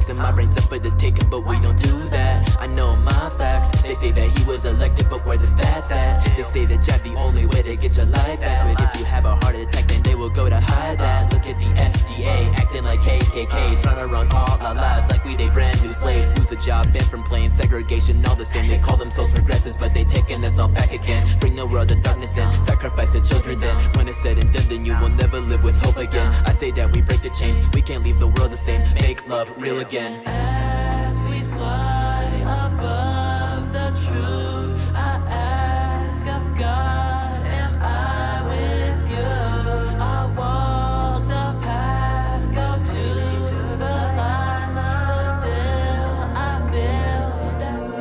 messing my brains up for the taking, but we don't do that. I know my facts. They say that he was elected, but where the stats at? They say that jab the only way to get your life back, but if you have a heart attack, then they will go to hide that. Look at the FDA acting like KKK, trying to run all our lives like we they brand new slaves. Lose the job, bent from plain segregation, all the same. They call themselves progressives, but they taking us all back again. Bring the world to darkness and sacrifice the children. Then when it's said and done, then you will never live with hope again. I say that we break the chains, we can't leave the world the same. Make love real again. As we fly above the truth, I ask of God, am I with you? I walk the path, go to the light, but still I feel that.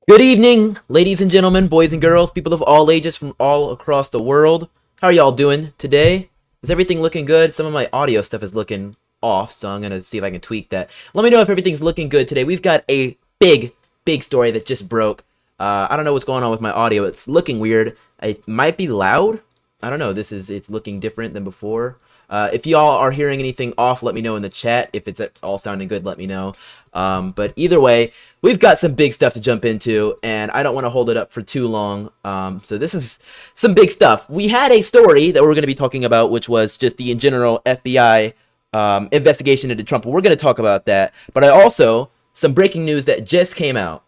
Good evening, ladies and gentlemen, boys and girls, people of all ages from all across the world. How are y'all doing today? Is everything looking good? Some of my audio stuff is looking off, so I'm going to see if I can tweak that. Let me know if everything's looking good today. We've got a big story that just broke. I don't know what's going on with my audio. It's looking weird. It might be loud. I don't know. It's looking different than before. If y'all are hearing anything off, let me know in the chat. If it's all sounding good, let me know. But either way, we've got some big stuff to jump into, and I don't want to hold it up for too long. So this is some big stuff. We had a story that we're going to be talking about, which was just the in general FBI investigation into Trump. We're going to talk about that. But I also, some breaking news that just came out.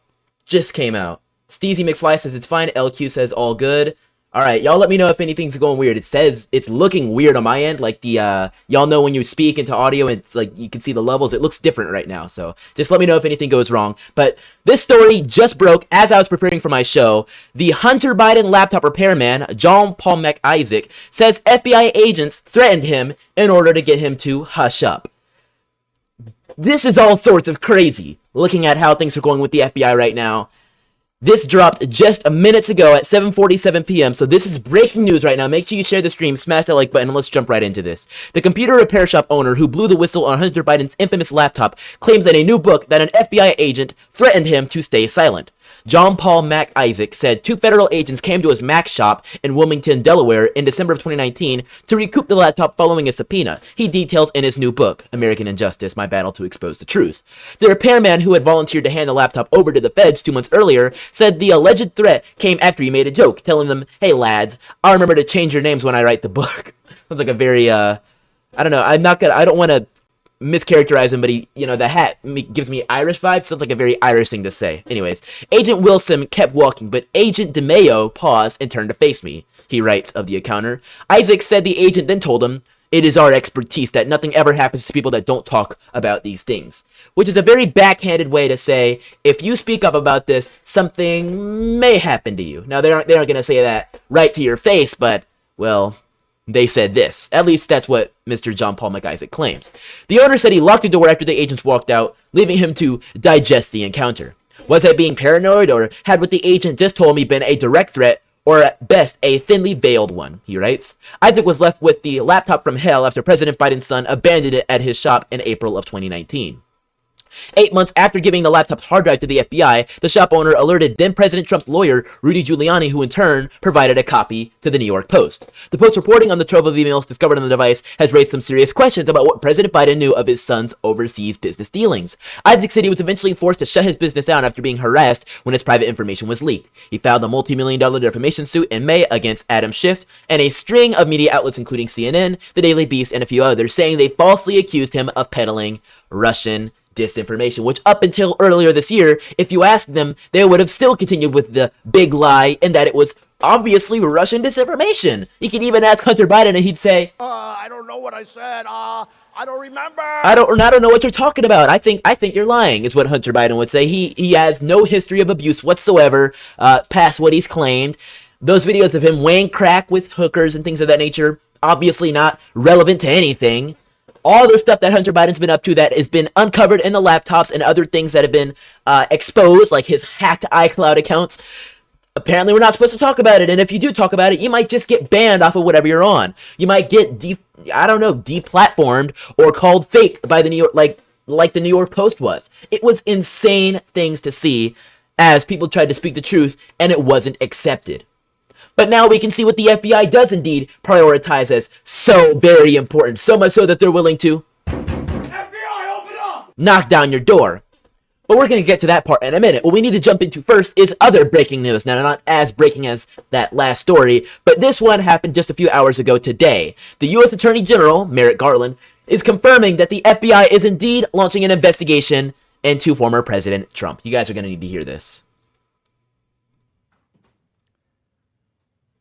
Steezy McFly says it's fine. LQ says all good. Alright, y'all let me know if anything's going weird. It says it's looking weird on my end, like the, y'all know when you speak into audio, it's like, you can see the levels, it looks different right now, so just let me know if anything goes wrong. But this story just broke as I was preparing for my show. The Hunter Biden laptop repairman, John Paul McIsaac, says FBI agents threatened him in order to get him to hush up. This is all sorts of crazy, looking at how things are going with the FBI right now. This dropped just minutes ago at 7:47 p.m., so this is breaking news right now. Make sure you share the stream, smash that like button, and let's jump right into this. The computer repair shop owner who blew the whistle on Hunter Biden's infamous laptop claims in a new book that an FBI agent threatened him to stay silent. John Paul McIsaac said 2 federal agents came to his Mac shop in Wilmington, Delaware in December of 2019 to recoup the laptop following a subpoena. He details in his new book, American Injustice, My Battle to Expose the Truth. The repairman who had volunteered to hand the laptop over to the feds 2 months earlier said the alleged threat came after he made a joke, telling them, "Hey lads, I'll remember to change your names when I write the book." Sounds like a very, I don't know, I don't want to mischaracterize him, but he, the hat gives me Irish vibes. Sounds like a very Irish thing to say. Anyways, Agent Wilson kept walking, but Agent DeMayo paused and turned to face me, he writes of the encounter. Isaac said the agent then told him, "It is our expertise that nothing ever happens to people that don't talk about these things," which is a very backhanded way to say, if you speak up about this, something may happen to you. Now, they aren't going to say that right to your face, but, well, they said this. At least that's what Mr. John Paul McIsaac claims. The owner said he locked the door after the agents walked out, leaving him to digest the encounter. Was I being paranoid, or had what the agent just told me been a direct threat, or at best a thinly veiled one, he writes. Isaac was left with the laptop from hell after President Biden's son abandoned it at his shop in April of 2019. 8 months after giving the laptop's hard drive to the FBI, the shop owner alerted then-President Trump's lawyer, Rudy Giuliani, who in turn provided a copy to the New York Post. The Post reporting on the trove of emails discovered on the device has raised some serious questions about what President Biden knew of his son's overseas business dealings. Isaac said he was eventually forced to shut his business down after being harassed when his private information was leaked. He filed a multi-million-dollar defamation suit in May against Adam Schiff and a string of media outlets including CNN, The Daily Beast, and a few others, saying they falsely accused him of peddling Russian disinformation, which up until earlier this year, if you asked them, they would have still continued with the big lie and that it was obviously Russian disinformation. You can even ask Hunter Biden and he'd say, I don't know what I said, I don't remember. I don't know what you're talking about. I think you're lying, is what Hunter Biden would say. He has no history of abuse whatsoever, past what he's claimed. Those videos of him weighing crack with hookers and things of that nature, obviously not relevant to anything. All the stuff that Hunter Biden's been up to that has been uncovered in the laptops and other things that have been exposed, like his hacked iCloud accounts. Apparently, we're not supposed to talk about it, and if you do talk about it, you might just get banned off of whatever you're on. You might get deplatformed or called fake by the New York, like the New York Post was. It was insane things to see as people tried to speak the truth and it wasn't accepted. But now we can see what the FBI does indeed prioritize as so very important, so much so that they're willing to FBI, open up! Knock down your door. But we're going to get to that part in a minute. What we need to jump into first is other breaking news. Now, not as breaking as that last story, but this one happened just a few hours ago today. The U.S. Attorney General, Merrick Garland, is confirming that the FBI is indeed launching an investigation into former President Trump. You guys are going to need to hear this.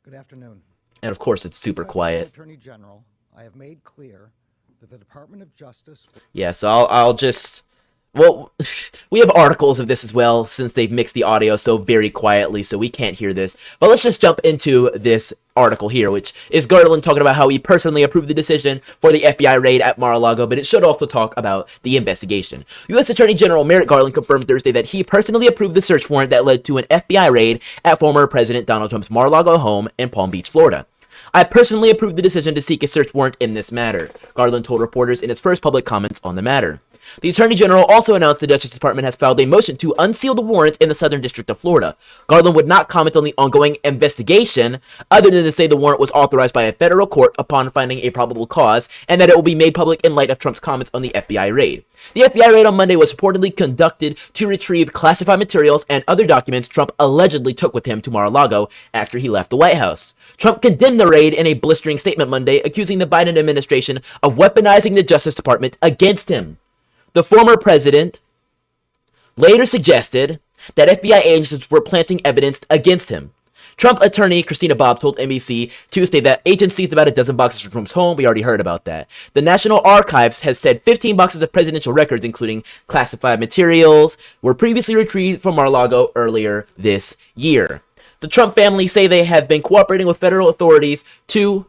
Good afternoon. And of course, it's super quiet. Attorney General, I have made clear that the Department of Justice... Yeah, so I'll just... Well, we have articles of this as well, since they've mixed the audio so very quietly, so we can't hear this. But let's just jump into this article here, which is Garland talking about how he personally approved the decision for the FBI raid at Mar-a-Lago, but it should also talk about the investigation. U.S. Attorney General Merrick Garland confirmed Thursday that he personally approved the search warrant that led to an FBI raid at former President Donald Trump's Mar-a-Lago home in Palm Beach, Florida. I personally approved the decision to seek a search warrant in this matter, Garland told reporters in his first public comments on the matter. The Attorney General also announced the Justice Department has filed a motion to unseal the warrants in the Southern District of Florida. Garland would not comment on the ongoing investigation, other than to say the warrant was authorized by a federal court upon finding a probable cause, and that it will be made public in light of Trump's comments on the FBI raid. The FBI raid on Monday was reportedly conducted to retrieve classified materials and other documents Trump allegedly took with him to Mar-a-Lago after he left the White House. Trump condemned the raid in a blistering statement Monday, accusing the Biden administration of weaponizing the Justice Department against him. The former president later suggested that FBI agents were planting evidence against him. Trump attorney Christina Bobb told NBC Tuesday that agents seized about a dozen boxes from Trump's home. We already heard about that. The National Archives has said 15 boxes of presidential records, including classified materials, were previously retrieved from Mar-a-Lago earlier this year. The Trump family say they have been cooperating with federal authorities to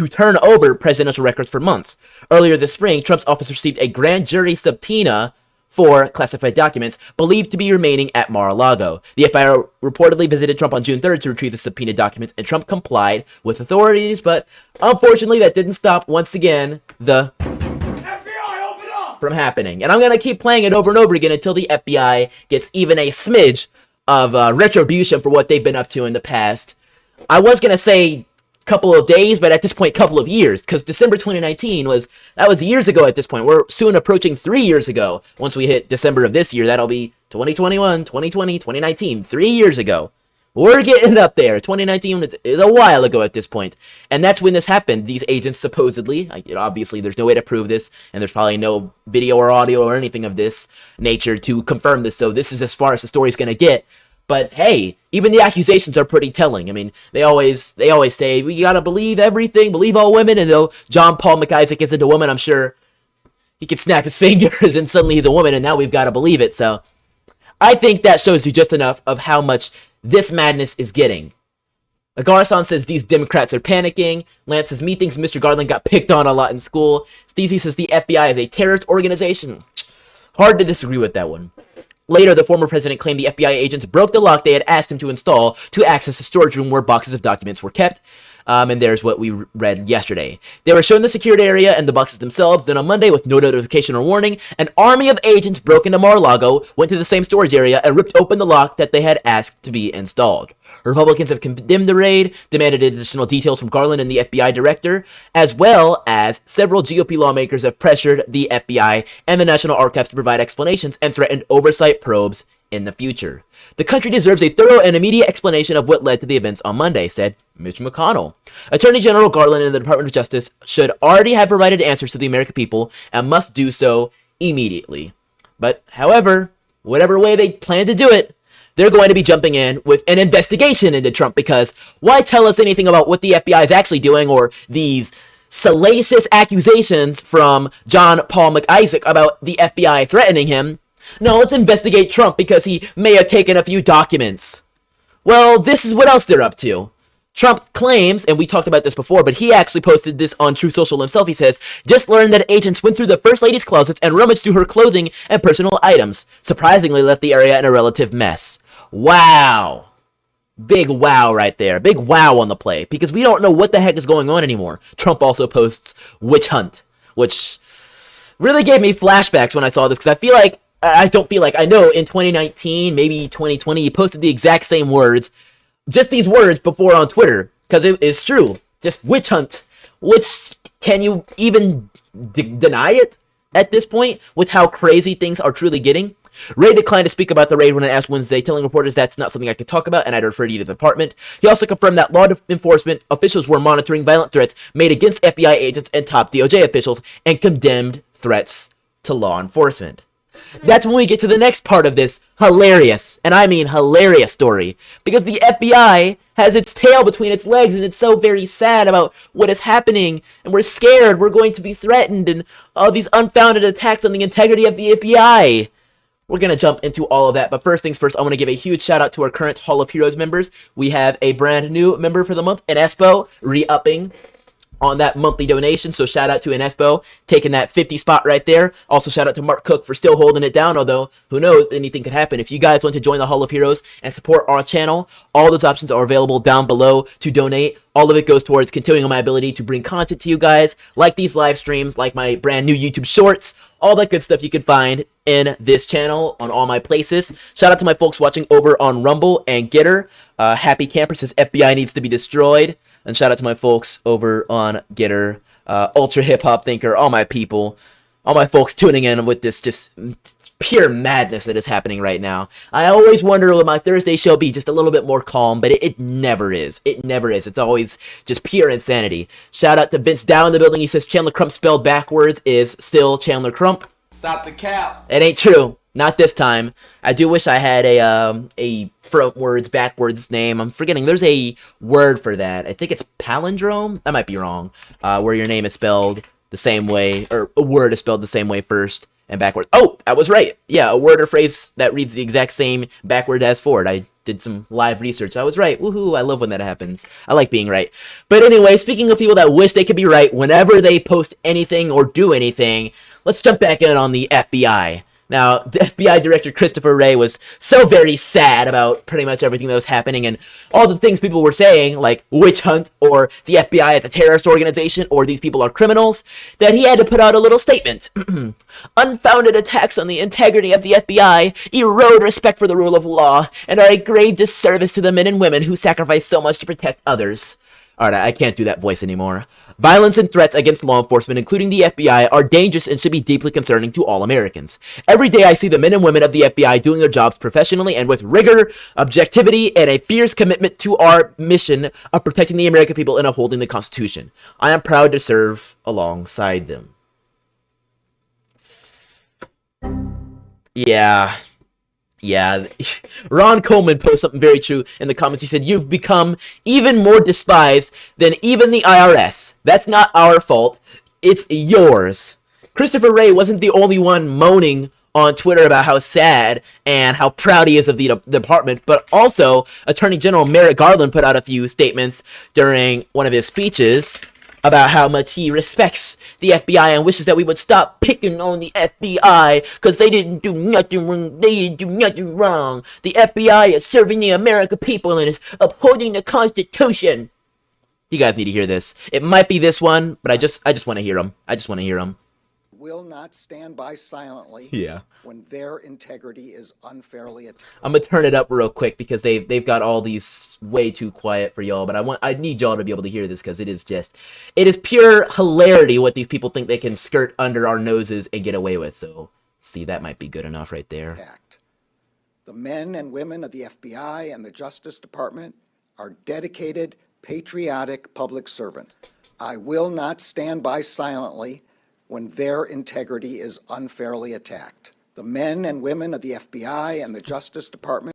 turn over presidential records for months. Earlier this spring, Trump's office received a grand jury subpoena for classified documents believed to be remaining at Mar-a-Lago. The FBI reportedly visited Trump on June 3rd to retrieve the subpoena documents, and Trump complied with authorities, but unfortunately that didn't stop, once again, the FBI, open up! From happening. And I'm going to keep playing it over and over again until the FBI gets even a smidge of retribution for what they've been up to in the past. I was going to say couple of days, but at this point, couple of years, because December 2019 was years ago at this point. We're soon approaching 3 years ago. Once we hit December of this year, that'll be 2021, 2020, 2019, 3 years ago. We're getting up there. 2019 is a while ago at this point. And that's when this happened. These agents supposedly, obviously there's no way to prove this, and there's probably no video or audio or anything of this nature to confirm this, so this is as far as the story's gonna get. But hey, even the accusations are pretty telling. I mean, they always say, we gotta believe everything, believe all women, and though John Paul McIsaac isn't a woman, I'm sure he could snap his fingers and suddenly he's a woman, and now we've gotta believe it. So I think that shows you just enough of how much this madness is getting. Garson says these Democrats are panicking. Lance says, me thinks Mr. Garland got picked on a lot in school. Steezy says the FBI is a terrorist organization. Hard to disagree with that one. Later, the former president claimed the FBI agents broke the lock they had asked him to install to access the storage room where boxes of documents were kept. And there's what we read yesterday. They were shown the secured area and the boxes themselves. Then on Monday, with no notification or warning, an army of agents broke into Mar-a-Lago, went to the same storage area, and ripped open the lock that they had asked to be installed. Republicans have condemned the raid, demanded additional details from Garland and the FBI director, as well as several GOP lawmakers have pressured the FBI and the National Archives to provide explanations and threatened oversight probes in the future. The country deserves a thorough and immediate explanation of what led to the events on Monday, said Mitch McConnell. Attorney General Garland and the Department of Justice should already have provided answers to the American people and must do so immediately. But, however, whatever way they plan to do it, they're going to be jumping in with an investigation into Trump, because why tell us anything about what the FBI is actually doing, or these salacious accusations from John Paul McIsaac about the FBI threatening him? No, let's investigate Trump because he may have taken a few documents. Well, this is what else they're up to. Trump claims, and we talked about this before, but he actually posted this on True Social himself. He says, just learned that agents went through the First Lady's closets and rummaged through her clothing and personal items. Surprisingly left the area in a relative mess. Wow. Big wow right there. Big wow on the play. Because we don't know what the heck is going on anymore. Trump also posts witch hunt, which really gave me flashbacks when I saw this, because I know in 2019, maybe 2020, he posted the exact same words, just these words before on Twitter, because it's true. Just witch hunt. Which, can you even deny it at this point with how crazy things are truly getting? Ray declined to speak about the raid when I asked Wednesday, telling reporters that's not something I could talk about and I'd refer you to the department. He also confirmed that law enforcement officials were monitoring violent threats made against FBI agents and top DOJ officials and condemned threats to law enforcement. That's when we get to the next part of this hilarious, and I mean hilarious story, because the FBI has its tail between its legs and it's so very sad about what is happening, and we're scared, we're going to be threatened, and all these unfounded attacks on the integrity of the FBI. We're going to jump into all of that, but first things first, I want to give a huge shout out to our current Hall of Heroes members. We have a brand new member for the month, Inespo, re-upping on that monthly donation, so shout out to Inespo, taking that 50 spot right there. Also shout out to Mark Cook for still holding it down, although who knows, anything could happen. If you guys want to join the Hall of Heroes and support our channel, all those options are available down below to donate. All of it goes towards continuing my ability to bring content to you guys, like these live streams, like my brand new YouTube shorts, all that good stuff you can find in this channel on all my places. Shout out to my folks watching over on Rumble and Getter. Happy Camper says FBI needs to be destroyed. And shout out to my folks over on Getter, Ultra Hip Hop Thinker, all my people, all my folks tuning in with this just pure madness that is happening right now. I always wonder, will my Thursday show be just a little bit more calm, but it never is. It never is. It's always just pure insanity. Shout out to Vince Dow in the building. He says Chandler Crump spelled backwards is still Chandler Crump. Stop the cap. It ain't true. Not this time. I do wish I had a frontwards, backwards name. I'm forgetting. There's a word for that. I think it's palindrome. I might be wrong. Where your name is spelled the same way, or a word is spelled the same way first and backwards. Oh, I was right. Yeah, a word or phrase that reads the exact same backward as forward. I did some live research. I was right. Woohoo, I love when that happens. I like being right. But anyway, speaking of people that wish they could be right whenever they post anything or do anything, let's jump back in on the FBI. Now, the FBI Director Christopher Wray was so very sad about pretty much everything that was happening and all the things people were saying, like witch hunt or the FBI is a terrorist organization or these people are criminals, that he had to put out a little statement. Unfounded attacks on the integrity of the FBI erode respect for the rule of law and are a grave disservice to the men and women who sacrifice so much to protect others. Alright, I can't do that voice anymore. Violence and threats against law enforcement, including the FBI, are dangerous and should be deeply concerning to all Americans. Every day I see the men and women of the FBI doing their jobs professionally and with rigor, objectivity, and a fierce commitment to our mission of protecting the American people and upholding the Constitution. I am proud to serve alongside them. Yeah, Ron Coleman posted something very true in the comments. He said, "You've become even more despised than even the IRS. That's not our fault. It's yours." Christopher Wray wasn't the only one moaning on Twitter about how sad and how proud he is of the department, but also Attorney General Merrick Garland put out a few statements during one of his speeches about how much he respects the FBI and wishes that we would stop picking on the FBI because they didn't do nothing wrong. They didn't do nothing wrong. The FBI is serving the American people and is upholding the Constitution. You guys need to hear this. It might be this one, but I just want to hear him. I just want to hear him. Will not stand by silently when their integrity is unfairly attacked. I'm gonna turn it up real quick because they've got all these way too quiet for y'all, but I need y'all to be able to hear this because it is pure hilarity what these people think they can skirt under our noses and get away with. So see, that might be good enough right there. The men and women of the FBI and the Justice Department are dedicated, patriotic public servants. I will not stand by silently when their integrity is unfairly attacked. The men and women of the FBI and the Justice Department.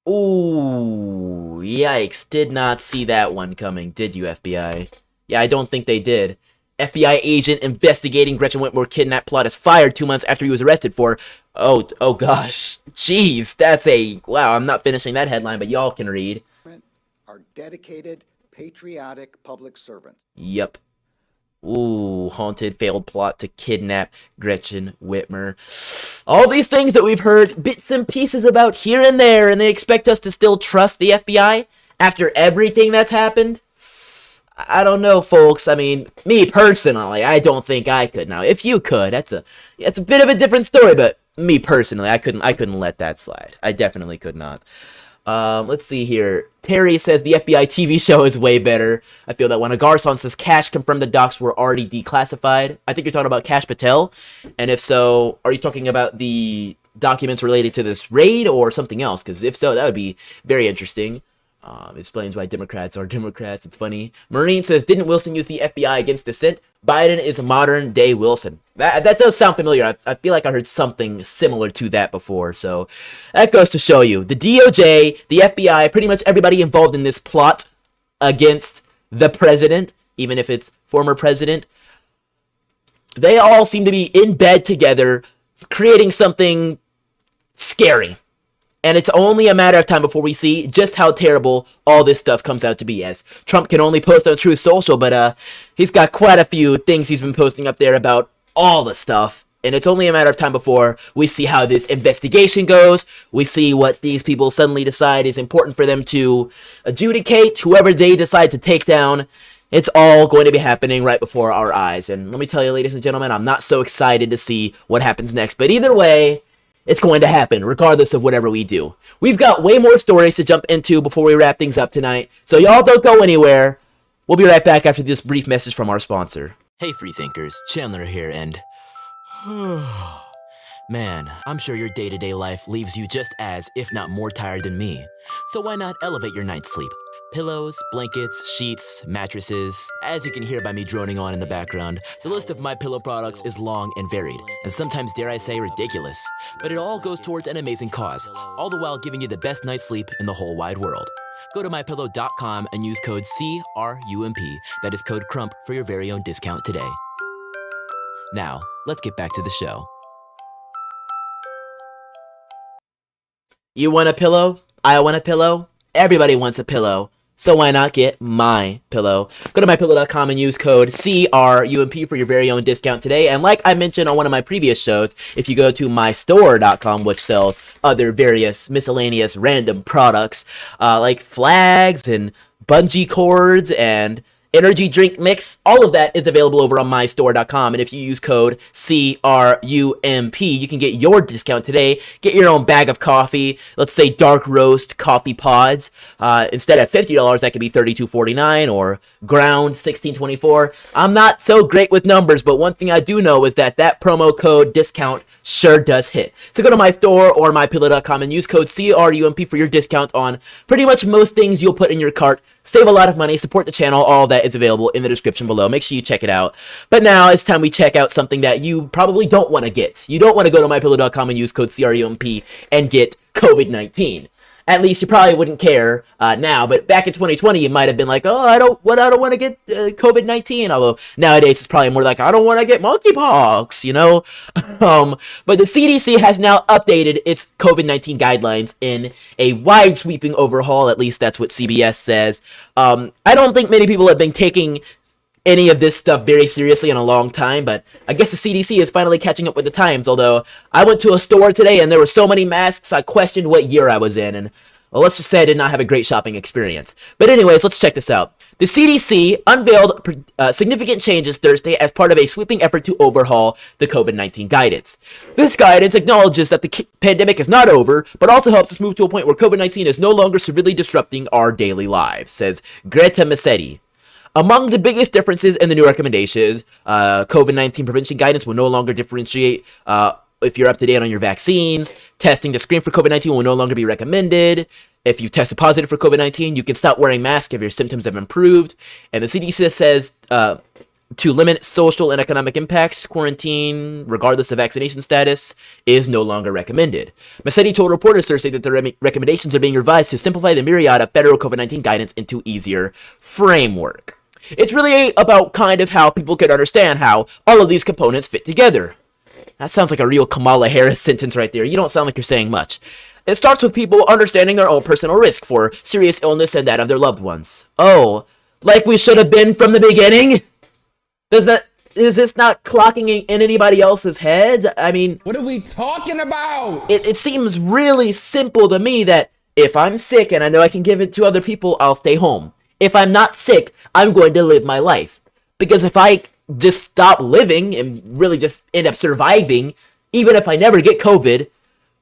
Ooh, yikes. Did not see that one coming, did you, FBI? Yeah, I don't think they did. FBI agent investigating Gretchen Whitmore kidnap plot is fired 2 months after he was arrested for... Oh gosh. Jeez, that's a... Wow, I'm not finishing that headline, but y'all can read. Are dedicated, patriotic public servants. Yep. Ooh, haunted failed plot to kidnap Gretchen Whitmer. All these things that we've heard bits and pieces about here and there, and they expect us to still trust the FBI after everything that's happened? I don't know, folks. I mean, me personally, I don't think I could. Now, if you could, that's a bit of a different story, but me personally, I couldn't let that slide. I definitely could not. Let's see here. Terry says the FBI TV show is way better. I feel that when a Garcon says Cash confirmed the docs were already declassified. I think you're talking about Cash Patel. And if so, are you talking about the documents related to this raid or something else? Because if so, that would be very interesting. Explains why Democrats are Democrats. It's funny. Marine says, didn't Wilson use the FBI against dissent? Biden is a modern day Wilson. That does sound familiar. I feel like I heard something similar to that before. So that goes to show you the DOJ, the FBI, pretty much everybody involved in this plot against the president, even if it's former president, they all seem to be in bed together, creating something scary. And it's only a matter of time before we see just how terrible all this stuff comes out to be, as Trump can only post on Truth Social, but he's got quite a few things he's been posting up there about all the stuff. And it's only a matter of time before we see how this investigation goes. We see what these people suddenly decide is important for them to adjudicate, whoever they decide to take down. It's all going to be happening right before our eyes. And let me tell you, ladies and gentlemen, I'm not so excited to see what happens next. But either way, it's going to happen, regardless of whatever we do. We've got way more stories to jump into before we wrap things up tonight, so y'all don't go anywhere. We'll be right back after this brief message from our sponsor. Hey freethinkers, Chandler here, and man, I'm sure your day-to-day life leaves you just as, if not more tired than me. So why not elevate your night's sleep? Pillows, blankets, sheets, mattresses. As you can hear by me droning on in the background, the list of my pillow products is long and varied, and sometimes, dare I say, ridiculous. But it all goes towards an amazing cause, all the while giving you the best night's sleep in the whole wide world. Go to mypillow.com and use code CRUMP, that is code CRUMP, for your very own discount today. Now, let's get back to the show. You want a pillow? I want a pillow? Everybody wants a pillow. So why not get my pillow? Go to mypillow.com and use code CRUMP for your very own discount today. And like I mentioned on one of my previous shows, if you go to mystore.com, which sells other various miscellaneous random products, like flags and bungee cords and energy drink mix, all of that is available over on mystore.com. And if you use code CRUMP, you can get your discount today. Get your own bag of coffee, let's say dark roast coffee pods. Instead of $50, that could be $32.49 or ground $16.24. I'm not so great with numbers, but one thing I do know is that promo code discount sure does hit. So go to my store or mypillow.com and use code CRUMP for your discount on pretty much most things you'll put in your cart. Save a lot of money, support the channel, all that is available in the description below. Make sure you check it out. But now it's time we check out something that you probably don't want to get. You don't want to go to mypillow.com and use code CRUMP and get COVID-19. At least you probably wouldn't care now, but back in 2020, you might have been like, oh, I don't want to get COVID-19. Although nowadays it's probably more like, I don't want to get monkeypox, you know? But the CDC has now updated its COVID-19 guidelines in a wide sweeping overhaul. At least that's what CBS says. I don't think many people have been taking any of this stuff very seriously in a long time, but I guess the CDC is finally catching up with the times, although I went to a store today and there were so many masks, I questioned what year I was in, and well, let's just say I did not have a great shopping experience. But anyways, let's check this out. The CDC unveiled significant changes Thursday as part of a sweeping effort to overhaul the COVID-19 guidance. This guidance acknowledges that the pandemic is not over, but also helps us move to a point where COVID-19 is no longer severely disrupting our daily lives, says Greta Massetti. Among the biggest differences in the new recommendations, COVID-19 prevention guidance will no longer differentiate if you're up to date on your vaccines. Testing to screen for COVID-19 will no longer be recommended. If you've tested positive for COVID-19, you can stop wearing masks if your symptoms have improved. And the CDC says to limit social and economic impacts, quarantine, regardless of vaccination status, is no longer recommended. Massetti told reporters Thursday that the recommendations are being revised to simplify the myriad of federal COVID-19 guidance into easier framework. It's really about kind of how people can understand how all of these components fit together. That sounds like a real Kamala Harris sentence right there. You don't sound like you're saying much. It starts with people understanding their own personal risk for serious illness and that of their loved ones. Oh, like we should have been from the beginning? Does that Is this not clocking in anybody else's heads? I mean, What are we talking about? it seems really simple to me that if I'm sick and I know I can give it to other people, I'll stay home. If I'm not sick, I'm going to live my life. Because if I just stop living and really just end up surviving, even if I never get COVID,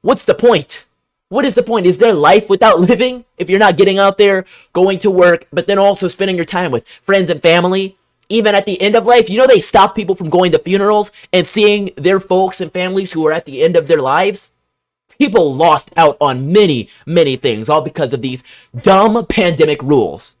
what's the point? What is the point? Is there life without living? If you're not getting out there, going to work, but then also spending your time with friends and family, even at the end of life, you know they stop people from going to funerals and seeing their folks and families who are at the end of their lives? People lost out on many, many things, all because of these dumb pandemic rules.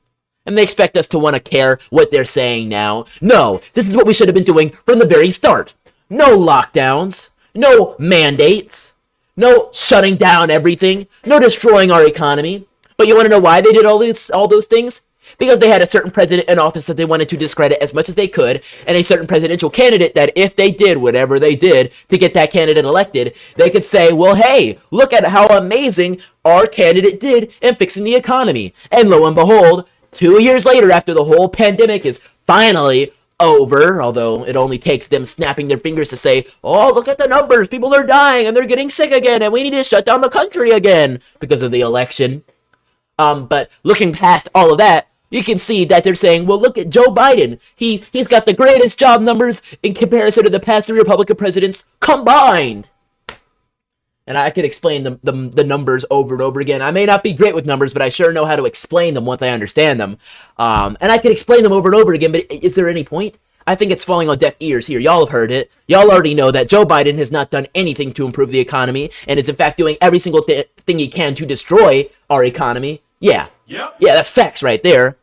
And they expect us to want to care what they're saying now. No, this is what we should have been doing from the very start. No lockdowns, no mandates, no shutting down everything, no destroying our economy. But you want to know why they did all those things? Because they had a certain president in office that they wanted to discredit as much as they could, and a certain presidential candidate that if they did whatever they did to get that candidate elected, they could say, well, hey, look at how amazing our candidate did in fixing the economy. And lo and behold, 2 years later, after the whole pandemic is finally over, although it only takes them snapping their fingers to say, oh, look at the numbers, people are dying and they're getting sick again and we need to shut down the country again because of the election. But looking past all of that, you can see that they're saying, well, look at Joe Biden. He's got the greatest job numbers in comparison to the past 3 Republican presidents combined. And I could explain the numbers over and over again. I may not be great with numbers, but I sure know how to explain them once I understand them. And I could explain them over and over again, but is there any point? I think it's falling on deaf ears here. Y'all have heard it. Y'all already know that Joe Biden has not done anything to improve the economy and is in fact doing every single thing he can to destroy our economy. Yeah. Yep. Yeah, that's facts right there.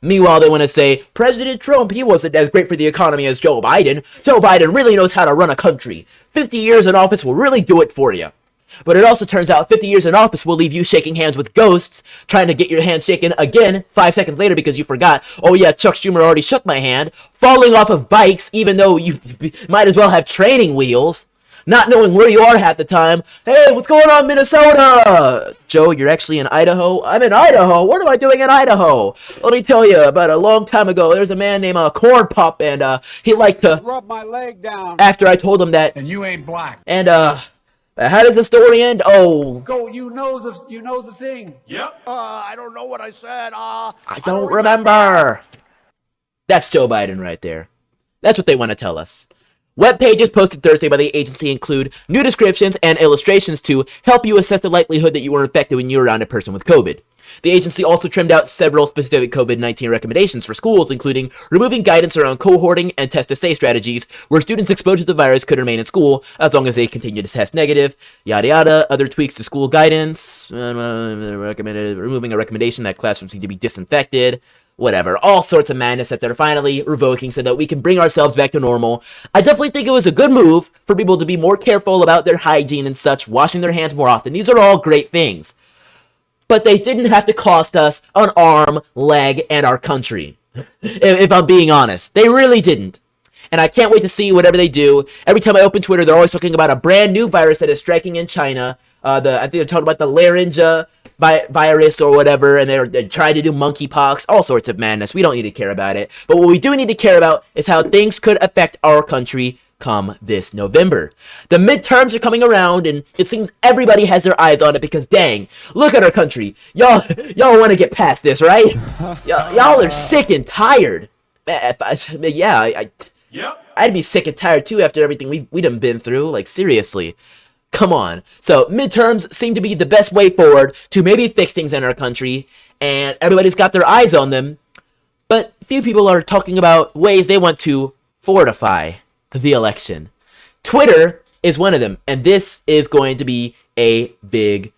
Meanwhile, they want to say, President Trump, he wasn't as great for the economy as Joe Biden. Joe Biden really knows how to run a country. 50 years in office will really do it for you. But it also turns out 50 years in office will leave you shaking hands with ghosts, trying to get your hand shaken again 5 seconds later because you forgot, oh yeah, Chuck Schumer already shook my hand, falling off of bikes even though you might as well have training wheels, not knowing where you are half the time. Hey, what's going on, Minnesota? Joe, you're actually in Idaho? I'm in Idaho. What am I doing in Idaho? Let me tell you, about a long time ago, there's a man named Corn Pop, and he liked to rub my leg down. After I told him that, And you ain't black. and how does the story end? Oh, Go, you know the thing. Yep. I don't know what I said. I don't remember. That's Joe Biden right there. That's what they want to tell us. Web pages posted Thursday by the agency include new descriptions and illustrations to help you assess the likelihood that you were infected when you were around a person with COVID. The agency also trimmed out several specific COVID-19 recommendations for schools, including removing guidance around cohorting and test-to-stay strategies, where students exposed to the virus could remain in school as long as they continue to test negative, yada yada. Other tweaks to school guidance, recommended removing a recommendation that classrooms need to be disinfected, whatever. All sorts of madness that they're finally revoking so that we can bring ourselves back to normal. I definitely think it was a good move for people to be more careful about their hygiene and such, washing their hands more often. These are all great things. But they didn't have to cost us an arm, leg, and our country. If I'm being honest. They really didn't. And I can't wait to see whatever they do. Every time I open Twitter, they're always talking about a brand new virus that is striking in China. I think they're talking about the larynga virus or whatever, and they're trying to do monkeypox, all sorts of madness. We don't need to care about it. But what we do need to care about is how things could affect our country come this November. The midterms are coming around, and it seems everybody has their eyes on it because, dang, look at our country. Y'all want to get past this, right? Y'all are sick and tired. Yeah, Yep. I'd be sick and tired too after everything we done been through. Like, seriously. Come on. So, midterms seem to be the best way forward to maybe fix things in our country, and everybody's got their eyes on them. But few people are talking about ways they want to fortify the election. Twitter is one of them, and this is going to be a big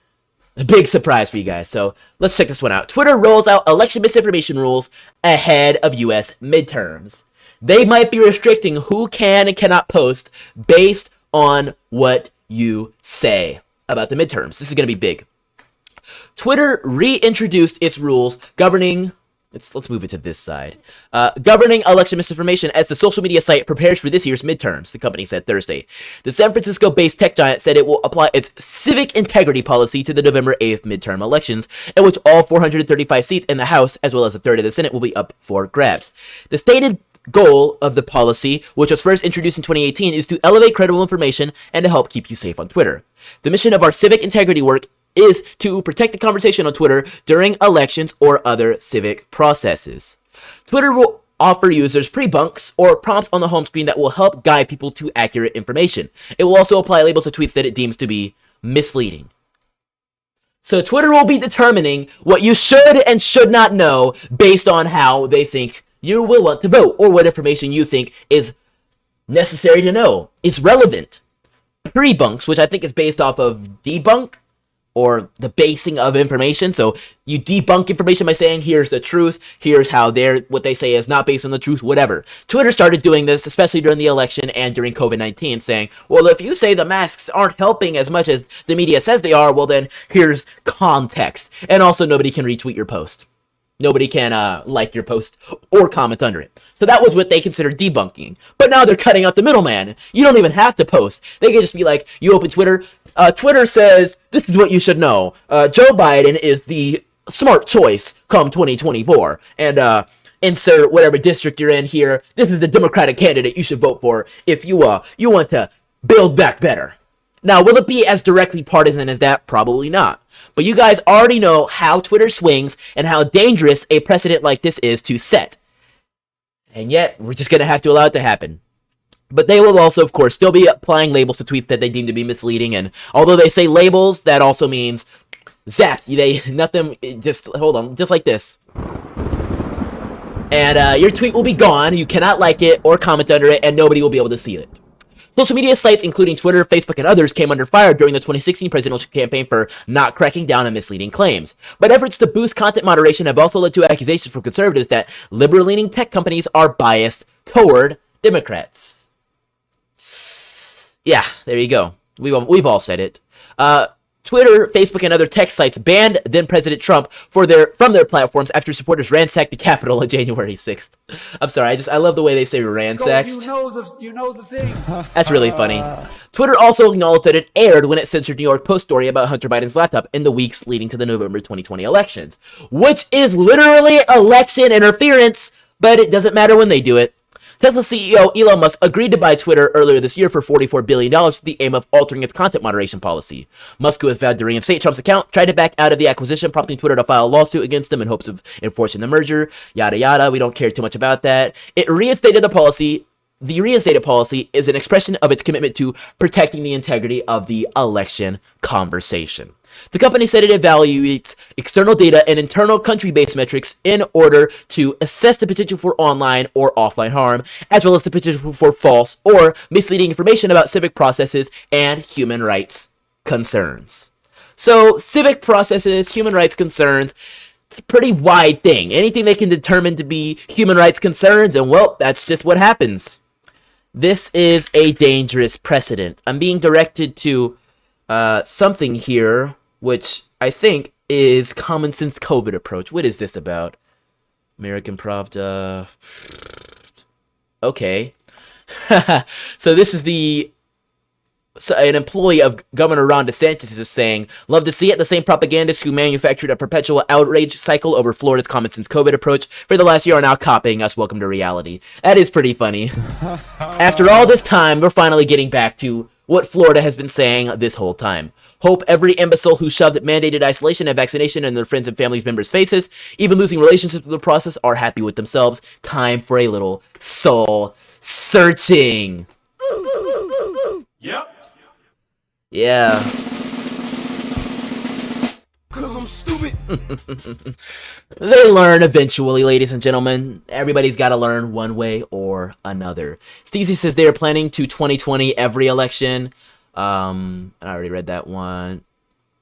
surprise for you guys. So let's check this one out. Twitter rolls out election misinformation rules ahead of US midterms. They might be restricting who can and cannot post based on what you say about the midterms. This is going to be big. Twitter reintroduced its rules governing Let's move it to this side. Governing election misinformation as the social media site prepares for this year's midterms, the company said Thursday. The San Francisco-based tech giant said it will apply its civic integrity policy to the November 8th midterm elections, in which all 435 seats in the House, as well as a third of the Senate, will be up for grabs. The stated goal of the policy, which was first introduced in 2018, is to elevate credible information and to help keep you safe on Twitter. The mission of our civic integrity work is to protect the conversation on Twitter during elections or other civic processes. Twitter will offer users pre-bunks or prompts on the home screen that will help guide people to accurate information. It will also apply labels to tweets that it deems to be misleading. So Twitter will be determining what you should and should not know based on how they think you will want to vote, or what information you think is necessary to know, is relevant. Pre-bunks, which I think is based off of debunk, or the basing of information. So you debunk information by saying, here's the truth, here's how what they say is not based on the truth, whatever. Twitter started doing this, especially during the election and during COVID-19, saying, well, if you say the masks aren't helping as much as the media says they are, well then, here's context. And also, nobody can retweet your post. Nobody can like your post or comment under it. So that was what they considered debunking. But now they're cutting out the middleman. You don't even have to post. They can just be like, you open Twitter, Twitter says, this is what you should know. Joe Biden is the smart choice come 2024. And insert whatever district you're in here. This is the Democratic candidate you should vote for if you want to build back better. Now, will it be as directly partisan as that? Probably not. But you guys already know how Twitter swings and how dangerous a precedent like this is to set. And yet, we're just going to have to allow it to happen. But they will also, of course, still be applying labels to tweets that they deem to be misleading. And although they say labels, that also means zapped. Hold on, just like this. And your tweet will be gone. You cannot like it or comment under it, and nobody will be able to see it. Social media sites, including Twitter, Facebook, and others, came under fire during the 2016 presidential campaign for not cracking down on misleading claims. But efforts to boost content moderation have also led to accusations from conservatives that liberal-leaning tech companies are biased toward Democrats. Yeah, there you go. We've all said it. Twitter, Facebook, and other tech sites banned then-President Trump from their platforms after supporters ransacked the Capitol on January 6th. I'm sorry, I love the way they say ransacked. You know the thing. That's really funny. Twitter also acknowledged that it erred when it censored New York Post story about Hunter Biden's laptop in the weeks leading to the November 2020 elections, which is literally election interference, but it doesn't matter when they do it. Tesla CEO Elon Musk agreed to buy Twitter earlier this year for $44 billion with the aim of altering its content moderation policy. Musk, who has vowed to reinstate Trump's account, tried to back out of the acquisition, prompting Twitter to file a lawsuit against him in hopes of enforcing the merger. Yada yada, we don't care too much about that. It reinstated the policy. The reinstated policy is an expression of its commitment to protecting the integrity of the election conversation. The company said it evaluates external data and internal country-based metrics in order to assess the potential for online or offline harm, as well as the potential for false or misleading information about civic processes and human rights concerns. So, civic processes, human rights concerns, it's a pretty wide thing. Anything they can determine to be human rights concerns, and well, that's just what happens. This is a dangerous precedent. I'm being directed to something here, which I think is common sense COVID approach. What is this about? American Pravda. Okay. So this is an employee of Governor Ron DeSantis is saying, love to see it. The same propagandists who manufactured a perpetual outrage cycle over Florida's common sense COVID approach for the last year are now copying us. Welcome to reality. That is pretty funny. After all this time, we're finally getting back to what Florida has been saying this whole time. Hope every imbecile who shoved mandated isolation and vaccination in their friends and family members' faces, even losing relationships with the process, are happy with themselves. Time for a little soul searching. Yep. Yeah. Cause I'm stupid. They learn eventually, ladies and gentlemen. Everybody's got to learn one way or another. Steezy says they are planning to 2020 every election. I already read that one.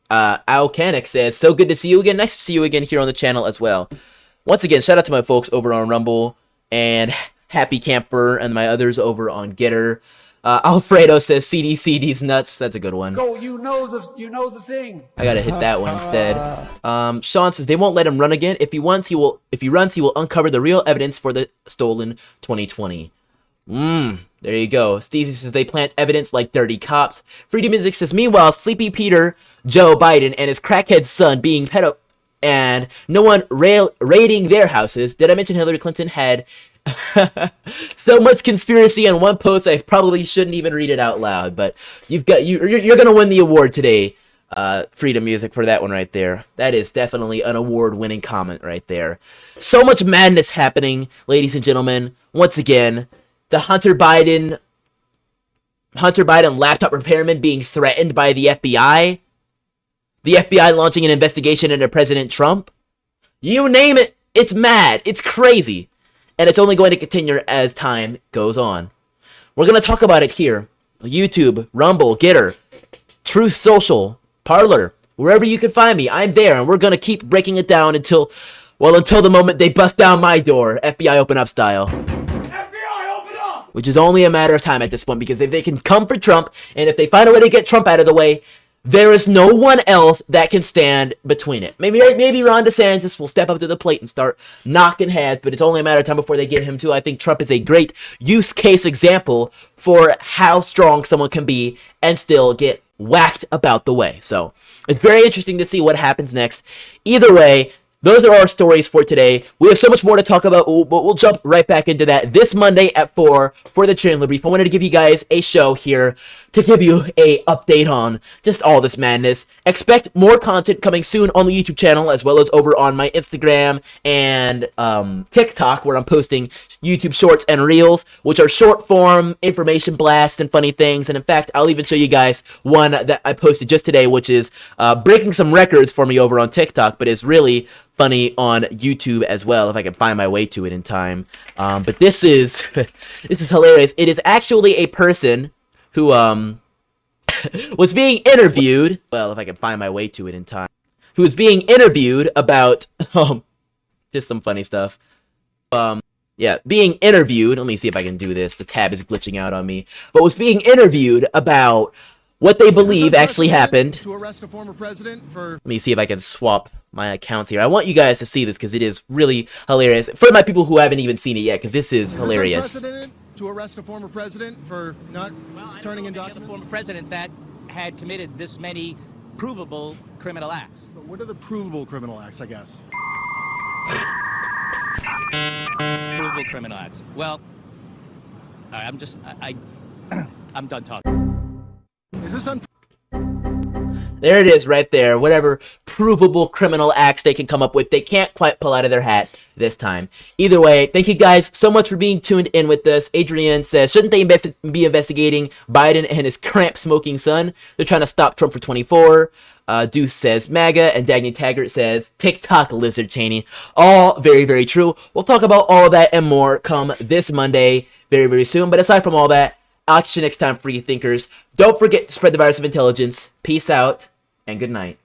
Alcanic says, so good to see you again. Nice to see you again here on the channel as well. Once again, shout out to my folks over on Rumble and Happy Camper and my others over on Getter. Alfredo says CDCD's nuts. That's a good one. You know the thing. I gotta hit that one instead. Sean says they won't let him run again. If he runs, he will uncover the real evidence for the stolen 2020. There you go. Steezy says they plant evidence like dirty cops. Freedom Music says, meanwhile, Sleepy Peter, Joe Biden, and his crackhead son being pedo and no one raiding their houses. Did I mention Hillary Clinton had So much conspiracy in one post. I probably shouldn't even read it out loud, but you're gonna win the award today, Freedom Music, for that one right there. That is definitely an award-winning comment right there. So much madness happening, ladies and gentlemen. Once again, the Hunter Biden laptop repairman being threatened by the FBI. The FBI launching an investigation into President Trump. You name it, it's mad. It's crazy. And it's only going to continue as time goes on. We're going to talk about it here. YouTube, Rumble, Getter, Truth Social, Parler, wherever you can find me, I'm there. And we're going to keep breaking it down until the moment they bust down my door, FBI open up style. FBI open up! Which is only a matter of time at this point, because if they can come for Trump, and if they find a way to get Trump out of the way, there is no one else that can stand between it. Maybe Ron DeSantis will step up to the plate and start knocking heads, but it's only a matter of time before they get him too. I think Trump is a great use case example for how strong someone can be and still get whacked about the way. So it's very interesting to see what happens next. Either way, those are our stories for today. We have so much more to talk about, but we'll jump right back into that this Monday at 4 for the Chandler Brief. I wanted to give you guys a show here to give you a update on just all this madness. Expect more content coming soon on the YouTube channel, as well as over on my Instagram and TikTok, where I'm posting YouTube shorts and reels, which are short form information blasts and funny things. And in fact, I'll even show you guys one that I posted just today, which is breaking some records for me over on TikTok, but is really funny on YouTube as well, if I can find my way to it in time. But this is this is hilarious. It is actually a person who was being interviewed. Well, if I can find my way to it in time, who was being interviewed about just some funny stuff. Yeah, being interviewed. Let me see if I can do this. The tab is glitching out on me. But was being interviewed about what they believe actually happened. To arrest a former president for... Let me see if I can swap my account here. I want you guys to see this because it is really hilarious. For my people who haven't even seen it yet, because this is hilarious. Unprecedented to arrest a former president for not turning in documents? A former president that had committed this many provable criminal acts. But what are the provable criminal acts, I guess? Provable criminal acts. Well, I'm done talking. Is this There it is right there. Whatever provable criminal acts they can come up with, they can't quite pull out of their hat this time. Either way, thank you guys so much for being tuned in with us. Adrienne says, shouldn't they be investigating Biden and his cramp smoking son? They're trying to stop Trump for 24. Deuce says MAGA, and Dagny Taggart says TikTok lizard Cheney. All very, very true. We'll talk about all that and more come this Monday very, very soon. But aside from all that, I'll catch you next time, free thinkers. Don't forget to spread the virus of intelligence. Peace out, and good night.